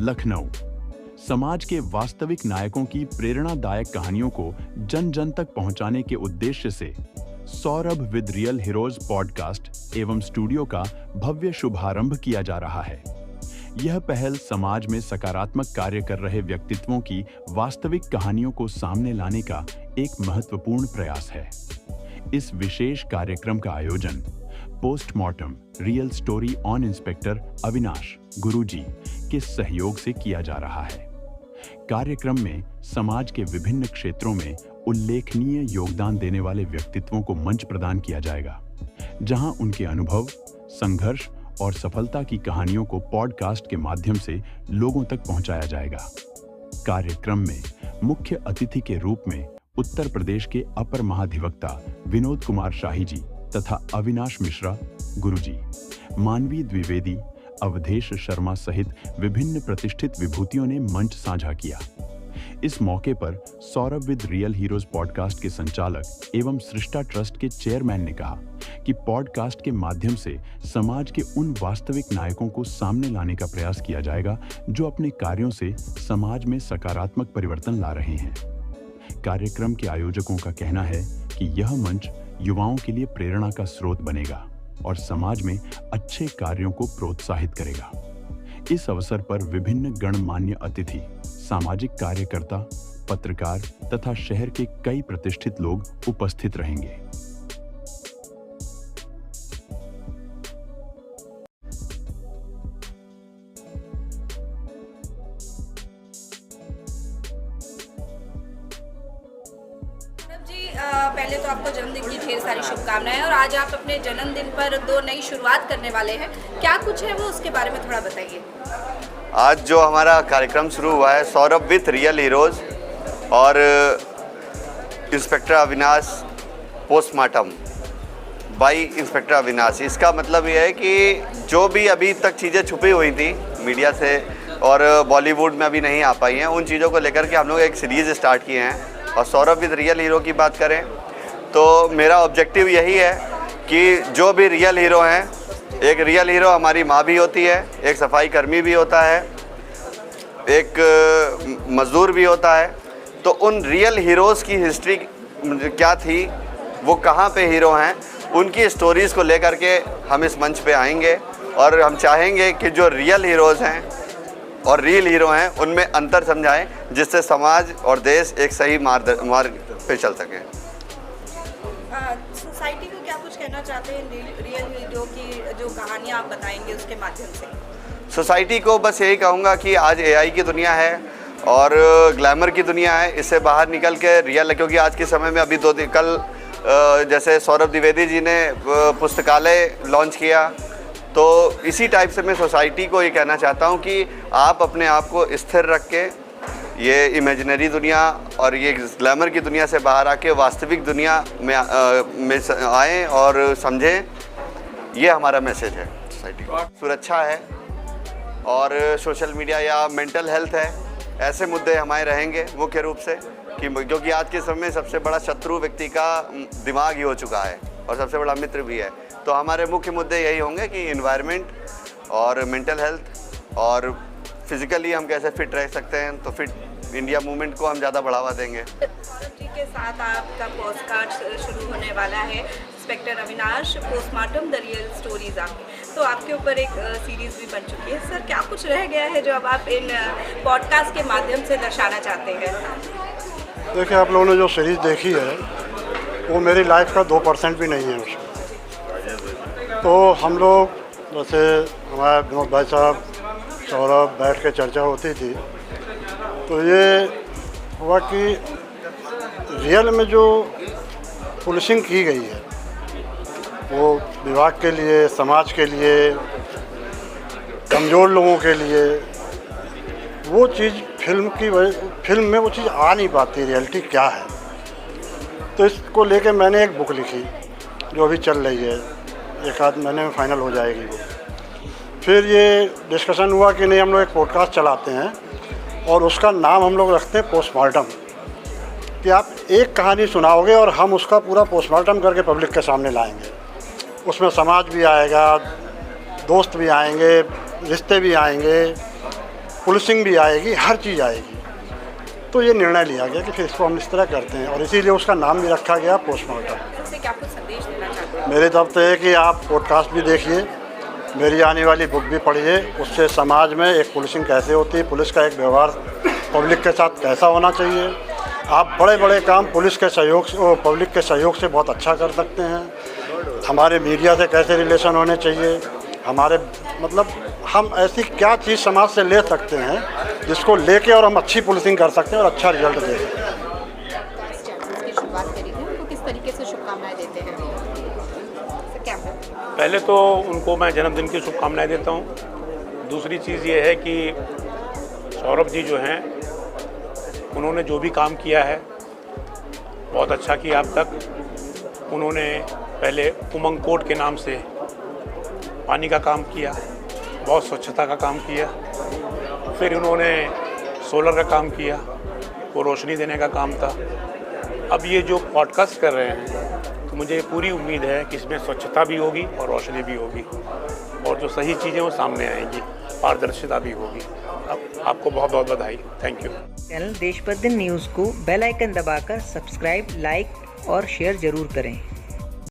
लखनऊ। समाज के वास्तविक नायकों की प्रेरणादायक कहानियों को जन जन तक पहुंचाने के उद्देश्य से Saurabh with real heroes podcast एवं स्टूडियो का भव्य शुभारंभ किया जा रहा है। यह पहल समाज में सकारात्मक कार्य कर रहे व्यक्तित्वों की वास्तविक कहानियों को सामने लाने का एक महत्वपूर्ण प्रयास है। इस विशेष कार्यक्रम का आयोजन postmortem real story on inspector Avinash Guruji के सहयोग से किया जा रहा है। कार्यक्रम में समाज के विभिन्न क्षेत्रों में उल्लेखनीय योगदान देने वाले व्यक्तित्वों को मंच प्रदान किया जाएगा, जहां उनके अनुभव, संघर्ष और सफलता की कहानियों को पॉडकास्ट के माध्यम से लोगों तक पहुंचाया जाएगा। कार्यक्रम में मुख्य अतिथि के रूप में उत्तर प्रदेश के अपर महाधिवक्ता विनोद कुमार शाही जी तथा अविनाश मिश्रा गुरुजी, मानवी द्विवेदी, अवधेश शर्मा सहित विभिन्न प्रतिष्ठित विभूतियों ने मंच साझा किया। इस मौके पर Saurabh with real heroes podcast के संचालक एवं सृष्टा ट्रस्ट के चेयरमैन ने कहा कि पॉडकास्ट के माध्यम से समाज के उन वास्तविक नायकों को सामने लाने का प्रयास किया जाएगा जो अपने कार्यों से समाज में सकारात्मक परिवर्तन ला रहे हैं। कार्यक्रम के आयोजकों का कहना है कि यह मंच युवाओं के लिए प्रेरणा का स्रोत बनेगा और समाज में अच्छे कार्यों को प्रोत्साहित करेगा। इस अवसर पर विभिन्न गणमान्य अतिथि, सामाजिक कार्यकर्ता, पत्रकार तथा शहर के कई प्रतिष्ठित लोग उपस्थित रहेंगे। पहले तो आपको जन्मदिन की ढेर सारी शुभकामनाएं और आज आप अपने जन्मदिन पर 2 नई शुरुआत करने वाले हैं। क्या कुछ है वो, उसके बारे में थोड़ा बताइए। आज जो हमारा कार्यक्रम शुरू हुआ है सौरभ विद रियल हीरोज और inspector Avinash postmortem by inspector Avinash, इसका मतलब ये है कि जो भी अभी तक चीज़ें छुपी हुई थी मीडिया से और बॉलीवुड में अभी नहीं आ पाई हैं, उन चीज़ों को लेकर के हम लोग एक सीरीज़ स्टार्ट किए हैं। और सौरभ विद रियल हीरो की बात करें तो मेरा ऑब्जेक्टिव यही है कि जो भी रियल हीरो हैं, एक रियल हीरो हमारी माँ भी होती है, एक सफाई कर्मी भी होता है, एक मज़दूर भी होता है। तो उन रियल हीरोज़ की हिस्ट्री क्या थी, वो कहाँ पे हीरो हैं, उनकी स्टोरीज़ को लेकर के हम इस मंच पे आएंगे और हम चाहेंगे कि जो रियल हीरोज़ हैं और रियल हीरो हैं उनमें अंतर समझाएं, जिससे समाज और देश एक सही मार्ग पे चल सके। सोसाइटी को क्या कुछ कहना चाहते हैं रियल हीरो की जो कहानियाँ आप बताएंगे उसके माध्यम से? सोसाइटी को बस यही कहूँगा कि आज एआई की दुनिया है और ग्लैमर की दुनिया है, इससे बाहर निकल के रियल, क्योंकि आज के समय में अभी कल जैसे सौरभ द्विवेदी जी ने पुस्तकालय लॉन्च किया, तो इसी टाइप से मैं सोसाइटी को ये कहना चाहता हूँ कि आप अपने आप को स्थिर रख के ये इमेजिनरी दुनिया और ये ग्लैमर की दुनिया से बाहर आके वास्तविक दुनिया में आएँ और समझें। ये हमारा मैसेज है सोसाइटी को। सुरक्षा है और सोशल मीडिया या मेंटल हेल्थ है, ऐसे मुद्दे हमारे रहेंगे मुख्य रूप से, क्योंकि आज के समय में सबसे बड़ा शत्रु व्यक्ति का दिमाग ही हो चुका है और सबसे बड़ा मित्र भी है। तो हमारे मुख्य मुद्दे यही होंगे कि एनवायरनमेंट और मेंटल हेल्थ और फिजिकली हम कैसे फिट रह सकते हैं, तो फिट इंडिया मूवमेंट को हम ज़्यादा बढ़ावा देंगे। सौरभ जी के साथ आपका पॉडकास्ट शुरू होने वाला है, inspector Avinash postmortem the real stories आपकी, तो आपके ऊपर एक सीरीज़ भी बन चुकी है। सर, क्या कुछ रह गया है जो अब आप इन पॉडकास्ट के माध्यम से दर्शाना चाहते हैं? देखिए, आप लोगों ने जो सीरीज़ देखी है वो मेरी लाइफ का 2% भी नहीं है उसमें। तो हम लोग, जैसे हमारे विनोद भाई साहब, सौरभ, बैठ के चर्चा होती थी, तो ये हुआ कि रियल में जो पुलिसिंग की गई है वो विभाग के लिए, समाज के लिए, कमज़ोर लोगों के लिए, वो चीज़ फिल्म में वो चीज़ आ नहीं पाती, रियलिटी क्या है। तो इसको लेके मैंने एक बुक लिखी जो अभी चल रही है, 1 आध महीने में फाइनल हो जाएगी वो। फिर ये डिस्कशन हुआ कि नहीं, हम लोग एक पॉडकास्ट चलाते हैं और उसका नाम हम लोग रखते हैं पोस्टमार्टम, कि आप एक कहानी सुनाओगे और हम उसका पूरा पोस्टमार्टम करके पब्लिक के सामने लाएंगे। उसमें समाज भी आएगा, दोस्त भी आएंगे, रिश्ते भी आएंगे, पुलिसिंग भी आएगी, हर चीज़ आएगी। तो ये निर्णय लिया गया कि फिर इसको हम इस तरह करते हैं और इसीलिए उसका नाम भी रखा गया पोस्टमार्टम। इससे क्या कुछ संदेश देना चाहते हैं? मेरी तरफ से है कि आप पॉडकास्ट भी देखिए, मेरी आने वाली बुक भी पढ़िए, उससे समाज में एक पुलिसिंग कैसे होती है, पुलिस का एक व्यवहार पब्लिक के साथ कैसा होना चाहिए। आप बड़े बड़े काम पुलिस के सहयोग से, पब्लिक के सहयोग से बहुत अच्छा कर सकते हैं। हमारे मीडिया से कैसे रिलेशन होने चाहिए, हमारे मतलब हम ऐसी क्या चीज़ समाज से ले सकते हैं जिसको लेके और हम अच्छी पुलिसिंग कर सकते हैं और अच्छा रिजल्ट दे सकते हैं। इस चैनल की शुरुआत करी थी, उनको किस तरीके से शुभकामनाएं देते हैं? पहले तो उनको मैं जन्मदिन की शुभकामनाएं देता हूं। दूसरी चीज़ ये है कि सौरभ जी जो हैं उन्होंने जो भी काम किया है बहुत अच्छा किया अब तक। उन्होंने पहले उमंग कोट के नाम से पानी का काम किया, बहुत स्वच्छता का काम किया। फिर उन्होंने सोलर का काम किया, वो रोशनी देने का काम था। अब ये जो पॉडकास्ट कर रहे हैं तो मुझे पूरी उम्मीद है कि इसमें स्वच्छता भी होगी और रोशनी भी होगी और जो सही चीज़ें वो सामने आएंगी, पारदर्शिता भी होगी। अब आपको बहुत बहुत बधाई। Thank you. चैनल देशबंधन न्यूज़ को बेल आइकन दबाकर सब्सक्राइब, लाइक और शेयर ज़रूर करें।